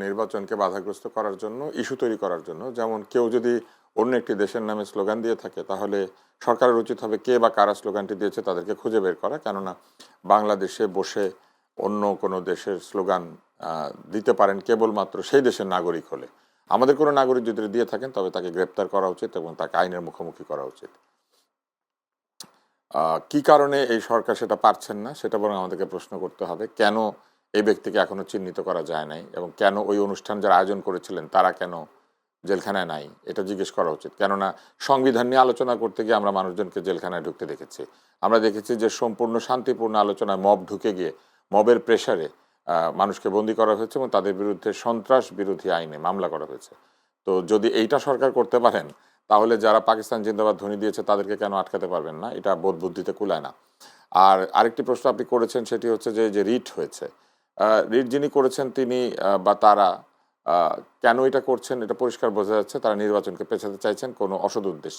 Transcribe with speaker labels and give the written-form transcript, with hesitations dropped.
Speaker 1: নির্বাচনকে বাধাগ্রস্ত করার জন্য, ইস্যু তৈরি করার জন্য। যেমন কেউ যদি অন্য একটি দেশের নামে স্লোগান দিয়ে থাকে, তাহলে সরকারের উচিত হবে কে বা কারা স্লোগানটি দিয়েছে তাদেরকে খুঁজে বের করা। কেননা বাংলাদেশে বসে অন্য কোনো দেশের স্লোগান দিতে পারেন কেবলমাত্র সেই দেশের নাগরিক হলে। আমাদের কোনো নাগরিক যদি দিয়ে থাকেন, তবে তাকে গ্রেপ্তার করা উচিত এবং তাকে আইনের মুখোমুখি করা উচিত। কি কারণে এই সরকার সেটা পারছেন না, সেটা বরং আমাদেরকে প্রশ্ন করতে হবে। কেন এই ব্যক্তিকে এখনো চিহ্নিত করা যায় নাই, এবং কেন ওই অনুষ্ঠান যারা আয়োজন করেছিলেন তারা কেন জেলখানায় নাই, এটা জিজ্ঞেস করা উচিত। কেননা সংবিধান নিয়ে আলোচনা করতে গিয়ে আমরা মানুষজনকে জেলখানায় ঢুকতে দেখেছি। আমরা দেখেছি যে সম্পূর্ণ শান্তিপূর্ণ আলোচনায় মব ঢুকে গিয়ে মবের প্রেসারে মানুষকে বন্দী করা হয়েছে এবং তাদের বিরুদ্ধে সন্ত্রাস বিরোধী আইনে মামলা করা হয়েছে। তো যদি এইটা সরকার করতে পারেন, তাহলে যারা পাকিস্তান জিন্দাবাদ ধ্বনি দিয়েছে তাদেরকে কেন আটকাতে পারবেন না? এটা বোধ বুদ্ধিতে কুলায় না। আর আরেকটি প্রশ্ন আপনি করেছেন, সেটি হচ্ছে যে রিট হয়েছে। রিট যিনি করেছেন তিনি বা তারা কেন এটা করছেন, এটা পরিষ্কার বোঝা যাচ্ছে তারা নির্বাচনকে পেছাতে চাইছেন কোনো অসৎ উদ্দেশ্যে।